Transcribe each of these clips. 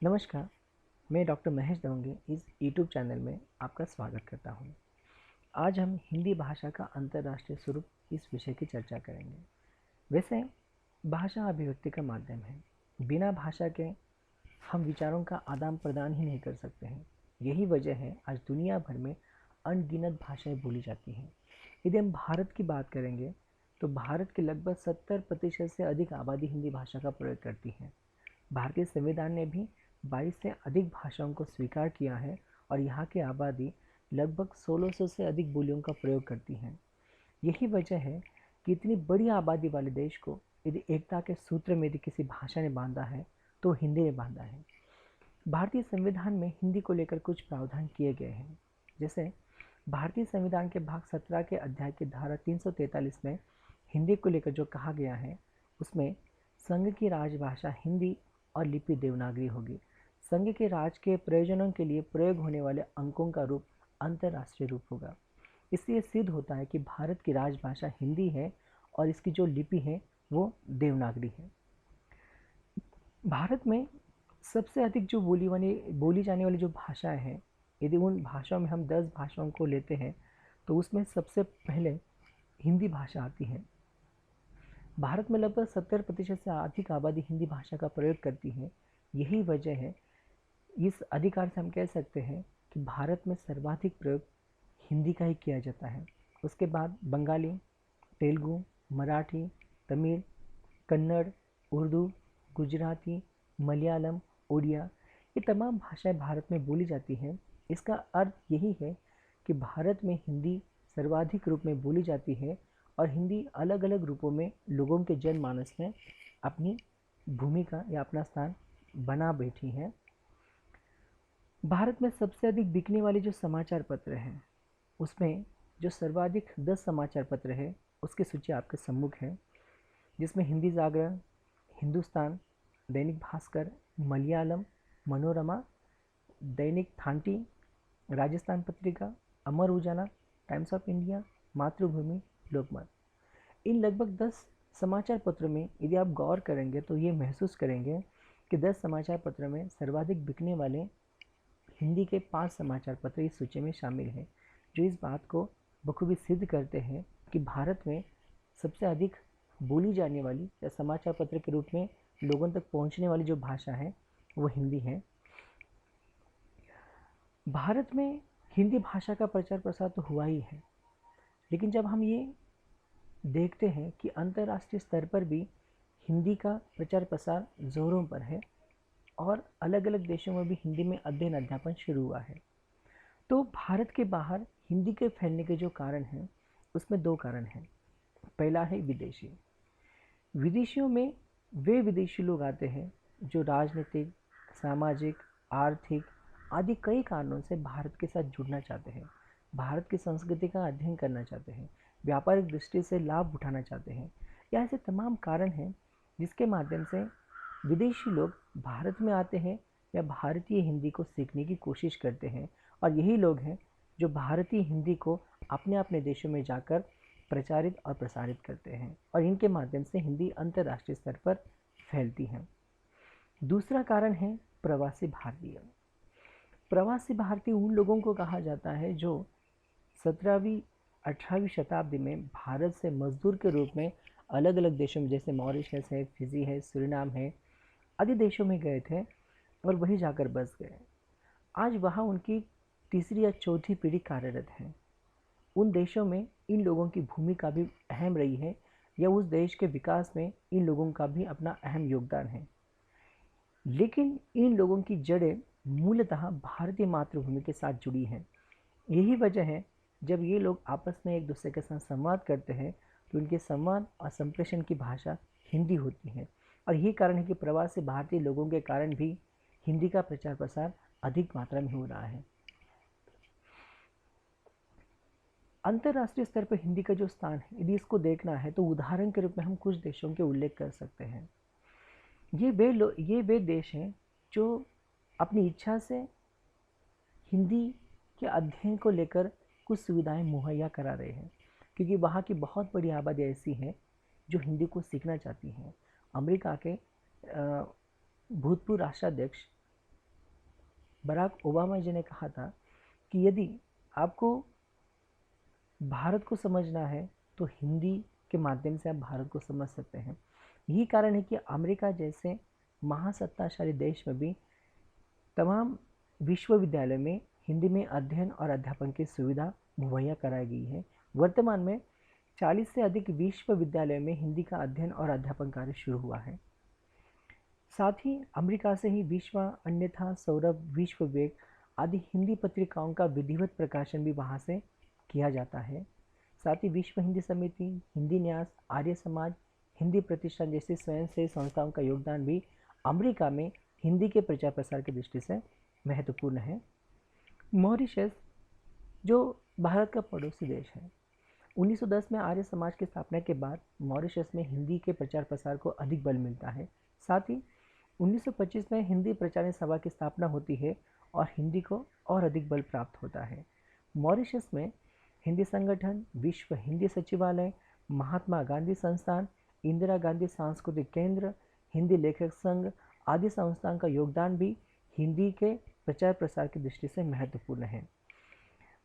नमस्कार, मैं डॉक्टर महेश दवंगे इस यूट्यूब चैनल में आपका स्वागत करता हूँ। आज हम हिंदी भाषा का अंतर्राष्ट्रीय स्वरूप इस विषय की चर्चा करेंगे। वैसे भाषा अभिव्यक्ति का माध्यम है। बिना भाषा के हम विचारों का आदान प्रदान ही नहीं कर सकते हैं। यही वजह है आज दुनिया भर में अनगिनत भाषाएं बोली जाती हैं। यदि हम भारत की बात करेंगे तो भारत के लगभग 70% से अधिक आबादी हिंदी भाषा का प्रयोग करती है। भारतीय संविधान ने भी 22 से अधिक भाषाओं को स्वीकार किया है और यहाँ की आबादी लगभग 1600 से अधिक बोलियों का प्रयोग करती है। यही वजह है कि इतनी बड़ी आबादी वाले देश को यदि एकता के सूत्र में यदि किसी भाषा ने बांधा है तो हिंदी ने बांधा है। भारतीय संविधान में हिंदी को लेकर कुछ प्रावधान किए गए हैं। जैसे भारतीय संविधान के भाग 17 के अध्याय की धारा 343 में हिंदी को लेकर जो कहा गया है उसमें संघ की राजभाषा हिंदी और लिपि देवनागरी होगी। संघ के राज के प्रयोजनों के लिए प्रयोग होने वाले अंकों का रूप अंतर्राष्ट्रीय रूप होगा। इसलिए सिद्ध होता है कि भारत की राजभाषा हिंदी है और इसकी जो लिपि है वो देवनागरी है। भारत में सबसे अधिक जो बोली जाने वाली जो भाषाएं हैं, यदि उन भाषाओं में हम 10 भाषाओं को लेते हैं तो उसमें सबसे पहले हिंदी भाषा आती है। भारत में लगभग 70% से अधिक आबादी हिंदी भाषा का प्रयोग करती है। यही वजह है, इस अधिकार से हम कह सकते हैं कि भारत में सर्वाधिक प्रयोग हिंदी का ही किया जाता है। उसके बाद बंगाली, तेलुगु, मराठी, तमिल, कन्नड़, उर्दू, गुजराती, मलयालम, उड़िया, ये तमाम भाषाएं भारत में बोली जाती हैं। इसका अर्थ यही है कि भारत में हिंदी सर्वाधिक रूप में बोली जाती है और हिंदी अलग अलग रूपों में लोगों के जनमानस में अपनी भूमिका या अपना स्थान बना बैठी है। भारत में सबसे अधिक बिकने वाले जो समाचार पत्र हैं उसमें जो सर्वाधिक 10 समाचार पत्र है उसकी सूची आपके सम्मुख है, जिसमें हिंदी जागरण, हिंदुस्तान, दैनिक भास्कर, मलयालम, मनोरमा, दैनिक थांटी, Rajasthan Patrika, Amar Ujala, times of India, मातृभूमि, लोकमत। इन लगभग 10 समाचार पत्रों में यदि आप गौर करेंगे तो ये महसूस करेंगे कि 10 समाचार पत्र में सर्वाधिक बिकने वाले हिंदी के 5 समाचार पत्र इस सूची में शामिल हैं, जो इस बात को बखूबी सिद्ध करते हैं कि भारत में सबसे अधिक बोली जाने वाली या समाचार पत्र के रूप में लोगों तक पहुंचने वाली जो भाषा है वो हिंदी है। भारत में हिंदी भाषा का प्रचार प्रसार तो हुआ ही है, लेकिन जब हम ये देखते हैं कि अंतर्राष्ट्रीय स्तर पर भी हिंदी का प्रचार प्रसार जोरों पर है और अलग अलग देशों में भी हिंदी में अध्ययन अध्यापन शुरू हुआ है, तो भारत के बाहर हिंदी के फैलने के जो कारण हैं उसमें 2 कारण हैं। पहला है विदेशी। विदेशियों में वे विदेशी लोग आते हैं जो राजनीतिक, सामाजिक, आर्थिक आदि कई कारणों से भारत के साथ जुड़ना चाहते हैं, भारत की संस्कृति का अध्ययन करना चाहते हैं, व्यापारिक दृष्टि से लाभ उठाना चाहते हैं। या ऐसे तमाम कारण हैं जिसके माध्यम से विदेशी लोग भारत में आते हैं या भारतीय हिंदी को सीखने की कोशिश करते हैं, और यही लोग हैं जो भारतीय हिंदी को अपने अपने देशों में जाकर प्रचारित और प्रसारित करते हैं और इनके माध्यम से हिंदी अंतर्राष्ट्रीय स्तर पर फैलती है। दूसरा कारण है प्रवासी भारतीय। प्रवासी भारतीय उन लोगों को कहा जाता है जो 17वीं 18वीं शताब्दी में भारत से मजदूर के रूप में अलग अलग देशों में जैसे मॉरिशस है, फिजी है, सूरीनाम है आदि देशों में गए थे और वहीं जाकर बस गए। आज वहाँ उनकी तीसरी या चौथी पीढ़ी कार्यरत है। उन देशों में इन लोगों की भूमिका भी अहम रही है या उस देश के विकास में इन लोगों का भी अपना अहम योगदान है, लेकिन इन लोगों की जड़ें मूलतः भारतीय मातृभूमि के साथ जुड़ी हैं। यही वजह है जब ये लोग आपस में एक दूसरे के साथ संवाद करते हैं तो उनके संवाद और संप्रेषण की भाषा हिंदी होती है, और यही कारण है कि प्रवासी भारतीय लोगों के कारण भी हिंदी का प्रचार प्रसार अधिक मात्रा में हो रहा है। अंतर्राष्ट्रीय स्तर पर हिंदी का जो स्थान है यदि इसको देखना है तो उदाहरण के रूप में हम कुछ देशों के उल्लेख कर सकते हैं। ये वे देश हैं जो अपनी इच्छा से हिंदी के अध्ययन को लेकर कुछ सुविधाएं मुहैया करा रहे हैं, क्योंकि वहाँ की बहुत बड़ी आबादी ऐसी है जो हिंदी को सीखना चाहती हैं। अमेरिका के भूतपूर्व राष्ट्राध्यक्ष बराक ओबामा जी ने कहा था कि यदि आपको भारत को समझना है तो हिंदी के माध्यम से आप भारत को समझ सकते हैं। यही कारण है कि अमेरिका जैसे महासत्ताशाली देश में भी तमाम विश्वविद्यालय में हिंदी में अध्ययन और अध्यापन की सुविधा मुहैया कराई गई है। वर्तमान में 40 से अधिक विश्वविद्यालयों में हिंदी का अध्ययन और अध्यापन कार्य शुरू हुआ है। साथ ही अमेरिका से ही विश्व अन्यथा, सौरभ, विश्व वेग आदि हिंदी पत्रिकाओं का विधिवत प्रकाशन भी वहाँ से किया जाता है। साथ ही विश्व हिंदी समिति, हिंदी न्यास, आर्य समाज, हिंदी प्रतिष्ठान जैसी स्वयंसेवी संस्थाओं का योगदान भी अमेरिका में हिंदी के प्रचार प्रसार की दृष्टि से महत्वपूर्ण है। मॉरिशस जो भारत का पड़ोसी देश है, 1910 में आर्य समाज की स्थापना के बाद मॉरिशस में हिंदी के प्रचार प्रसार को अधिक बल मिलता है। साथ ही 1925 में हिंदी प्रचार सभा की स्थापना होती है और हिंदी को और अधिक बल प्राप्त होता है। मॉरिशस में हिंदी संगठन, विश्व हिंदी सचिवालय, महात्मा गांधी संस्थान, इंदिरा गांधी सांस्कृतिक केंद्र, हिंदी लेखक संघ आदि संस्थान का योगदान भी हिंदी के प्रचार प्रसार की दृष्टि से महत्वपूर्ण है।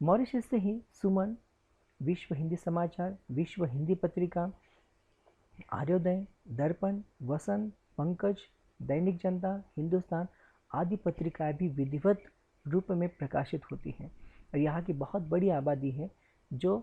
मॉरिशस से ही सुमन, विश्व हिंदी समाचार, विश्व हिंदी पत्रिका, आर्योदय, दर्पण, वसंत, पंकज, दैनिक जनता, हिंदुस्तान आदि पत्रिकाएं भी विधिवत रूप में प्रकाशित होती हैं और यहाँ की बहुत बड़ी आबादी है जो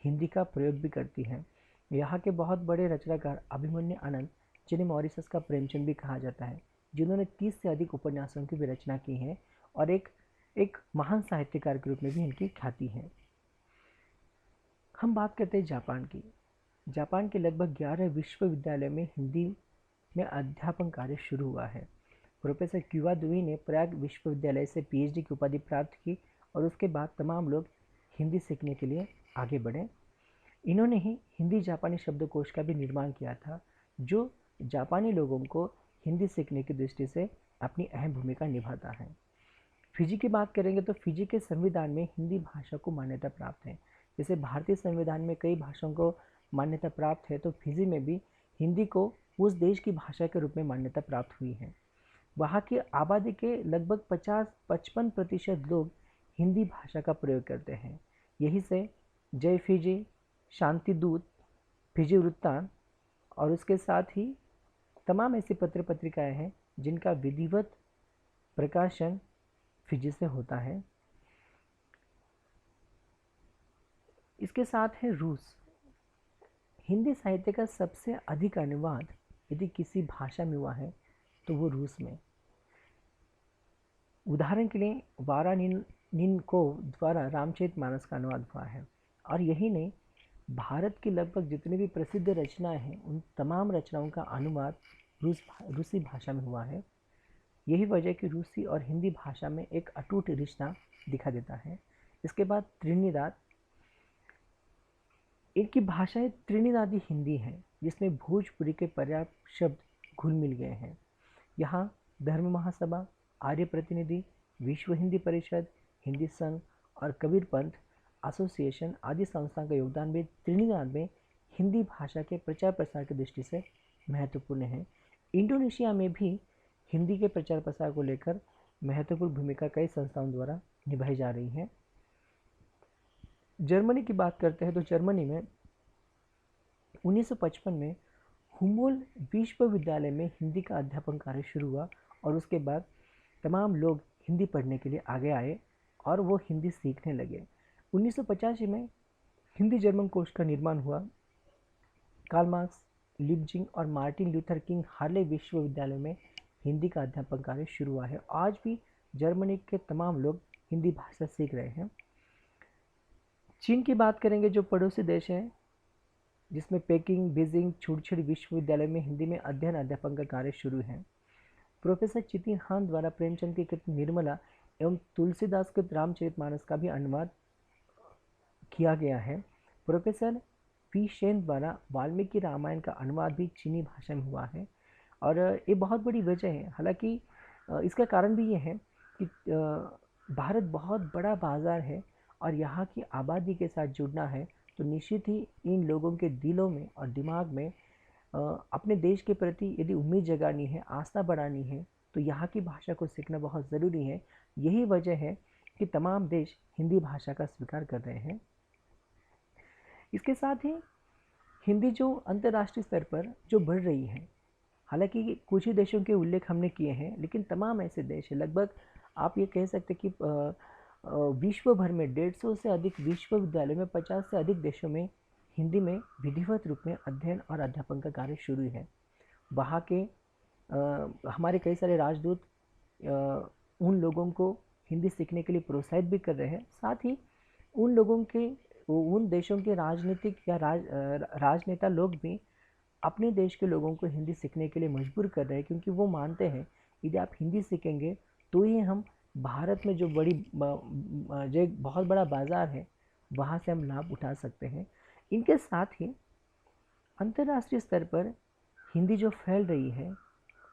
हिंदी का प्रयोग भी करती है। यहाँ के बहुत बड़े रचनाकार अभिमन्यु आनंद, जिन्हें मॉरिशस का प्रेमचंद भी कहा जाता है, जिन्होंने 30 से अधिक उपन्यासों की भी रचना की है और एक महान साहित्यकार के रूप में भी इनकी ख्याति है। हम बात करते हैं जापान की। जापान के लगभग 11 विश्वविद्यालयों में हिंदी में अध्यापन कार्य शुरू हुआ है। प्रोफेसर क्यूवादुई ने प्रयाग विश्वविद्यालय से पीएचडी की उपाधि प्राप्त की और उसके बाद तमाम लोग हिंदी सीखने के लिए आगे बढ़े। इन्होंने ही हिंदी जापानी शब्दकोश का भी निर्माण किया था, जो जापानी लोगों को हिंदी सीखने की दृष्टि से अपनी अहम भूमिका निभाता है। फिजी की बात करेंगे तो फिजी के संविधान में हिंदी भाषा को मान्यता प्राप्त है। जैसे भारतीय संविधान में कई भाषाओं को मान्यता प्राप्त है, तो फिजी में भी हिंदी को उस देश की भाषा के रूप में मान्यता प्राप्त हुई है। वहाँ की आबादी के लगभग 50-55% लोग हिंदी भाषा का प्रयोग करते हैं। यही से जय फिजी, शांति दूत, फिजी वृत्तांत और उसके साथ ही तमाम ऐसी पत्र पत्रिकाएं हैं जिनका विधिवत प्रकाशन फिजी से होता है। इसके साथ है रूस। हिंदी साहित्य का सबसे अधिक अनुवाद यदि किसी भाषा में हुआ है तो वो रूस में। उदाहरण के लिए वारानिनकोव द्वारा रामचरितमानस का अनुवाद हुआ है और यही नहीं, भारत की लगभग जितनी भी प्रसिद्ध रचनाएं हैं उन तमाम रचनाओं का अनुवाद रूसी भाषा में हुआ है। यही वजह कि रूसी और हिंदी भाषा में एक अटूट रिश्ता दिखा देता है। इसके बाद त्रिनिदाद, इनकी भाषाएं त्रिनिदादी हिंदी है जिसमें भोजपुरी के पर्याप्त शब्द घुल मिल गए हैं। यहाँ धर्म महासभा, आर्य प्रतिनिधि, विश्व हिंदी परिषद, हिंदी संघ और कबीर पंथ एसोसिएशन आदि संस्थाओं का योगदान भी त्रिनिदाद में हिंदी भाषा के प्रचार प्रसार की दृष्टि से महत्वपूर्ण है। इंडोनेशिया में भी हिंदी के प्रचार प्रसार को लेकर महत्वपूर्ण भूमिका कई संस्थाओं द्वारा निभाई जा रही है। जर्मनी की बात करते हैं तो जर्मनी में 1955 में हुम्बोल्ट विश्वविद्यालय में हिंदी का अध्यापन कार्य शुरू हुआ और उसके बाद तमाम लोग हिंदी पढ़ने के लिए आगे आए और वो हिंदी सीखने लगे। 1985 में हिंदी जर्मन कोश का निर्माण हुआ। कार्ल मार्क्स, लिपजिग और मार्टिन लूथर किंग हार्ले विश्वविद्यालय में हिंदी का अध्यापन कार्य शुरू हुआ है। आज भी जर्मनी के तमाम लोग हिंदी भाषा सीख रहे हैं। चीन की बात करेंगे जो पड़ोसी देश है, जिसमें पेकिंग, बीजिंग, छुड़छुड़ विश्वविद्यालय में हिंदी में अध्ययन अध्यापन का कार्य शुरू है। प्रोफेसर चितिन हान द्वारा प्रेमचंद की कृत निर्मला एवं तुलसीदास कृत रामचरितमानस का भी अनुवाद किया गया है। प्रोफेसर पी शेन द्वारा वाल्मीकि रामायण का अनुवाद भी चीनी भाषा में हुआ है और ये बहुत बड़ी वजह है। हालांकि इसका कारण भी ये है कि भारत बहुत बड़ा बाज़ार है और यहाँ की आबादी के साथ जुड़ना है तो निश्चित ही इन लोगों के दिलों में और दिमाग में अपने देश के प्रति यदि उम्मीद जगानी है, आस्था बढ़ानी है, तो यहाँ की भाषा को सीखना बहुत ज़रूरी है। यही वजह है कि तमाम देश हिंदी भाषा का स्वीकार कर रहे हैं। इसके साथ ही हिंदी जो अंतर्राष्ट्रीय स्तर पर जो बढ़ रही है, हालांकि कुछ ही देशों के उल्लेख हमने किए हैं, लेकिन तमाम ऐसे देश हैं, लगभग आप ये कह सकते कि विश्व भर में 150 से अधिक विश्वविद्यालयों में 50 से अधिक देशों में हिंदी में विधिवत रूप में अध्ययन और अध्यापन का कार्य शुरू है। वहाँ के हमारे कई सारे राजदूत उन लोगों को हिंदी सीखने के लिए प्रोत्साहित भी कर रहे हैं। साथ ही उन लोगों के उन देशों के राजनीतिक या राजनेता लोग भी अपने देश के लोगों को हिंदी सीखने के लिए मजबूर कर रहे हैं, क्योंकि वो मानते हैं यदि आप हिंदी सीखेंगे तो ही हम भारत में जो जो एक बहुत बड़ा बाज़ार है वहाँ से हम लाभ उठा सकते हैं। इनके साथ ही अंतर्राष्ट्रीय स्तर पर हिंदी जो फैल रही है,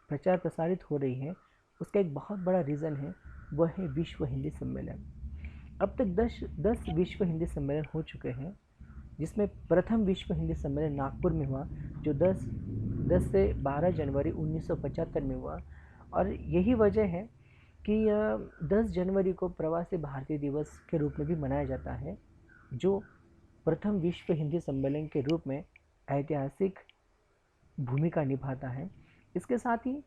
प्रचार प्रसारित हो रही है, उसका एक बहुत बड़ा रीज़न है, वह है विश्व हिंदी सम्मेलन। अब तक 10 विश्व हिंदी सम्मेलन हो चुके हैं, जिसमें प्रथम विश्व हिंदी सम्मेलन नागपुर में हुआ, जो 10 से 12 जनवरी 1975 में हुआ। और यही वजह है कि 10 जनवरी को प्रवासी भारतीय दिवस के रूप में भी मनाया जाता है, जो प्रथम विश्व हिंदी सम्मेलन के रूप में ऐतिहासिक भूमिका निभाता है। इसके साथ ही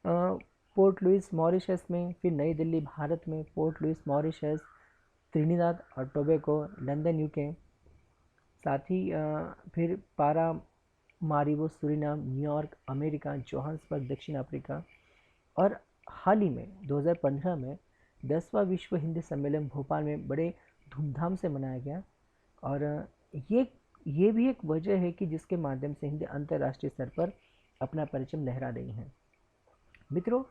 पोर्ट लुइस मॉरिशस में, फिर नई दिल्ली भारत में, पोर्ट लुइस मॉरिशस, त्रिनिदाद और टोबैगो लंदन यूके, साथ ही फिर पारा मारिबो सूरीनाम न्यूयॉर्क अमेरिका, जोहान्सबर्ग दक्षिण अफ्रीका, और हाल ही में 2015 में 10वां विश्व हिंदी सम्मेलन भोपाल में बड़े धूमधाम से मनाया गया। और ये भी एक वजह है कि जिसके माध्यम से हिंदी अंतर्राष्ट्रीय स्तर पर अपना परचम लहरा रही है। मित्रों,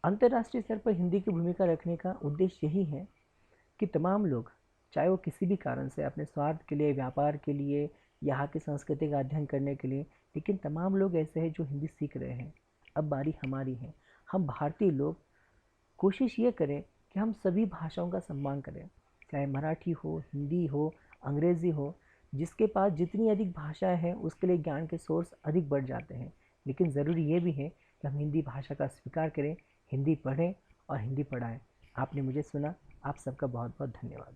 अंतर्राष्ट्रीय स्तर पर हिंदी की भूमिका रखने का उद्देश्य यही है कि तमाम लोग, चाहे वो किसी भी कारण से अपने स्वार्थ के लिए, व्यापार के लिए, यहाँ की संस्कृति का अध्ययन करने के लिए, लेकिन तमाम लोग ऐसे हैं जो हिंदी सीख रहे हैं। अब बारी हमारी है। हम भारतीय लोग कोशिश ये करें कि हम सभी भाषाओं का सम्मान करें, चाहे मराठी हो, हिंदी हो, अंग्रेज़ी हो। जिसके पास जितनी अधिक भाषाएं हैं उसके लिए ज्ञान के सोर्स अधिक बढ़ जाते हैं, लेकिन ज़रूरी ये भी है कि हम हिंदी भाषा का स्वीकार करें, हिंदी पढ़ें और हिंदी पढ़ाएं। आपने मुझे सुना, आप सबका बहुत बहुत धन्यवाद।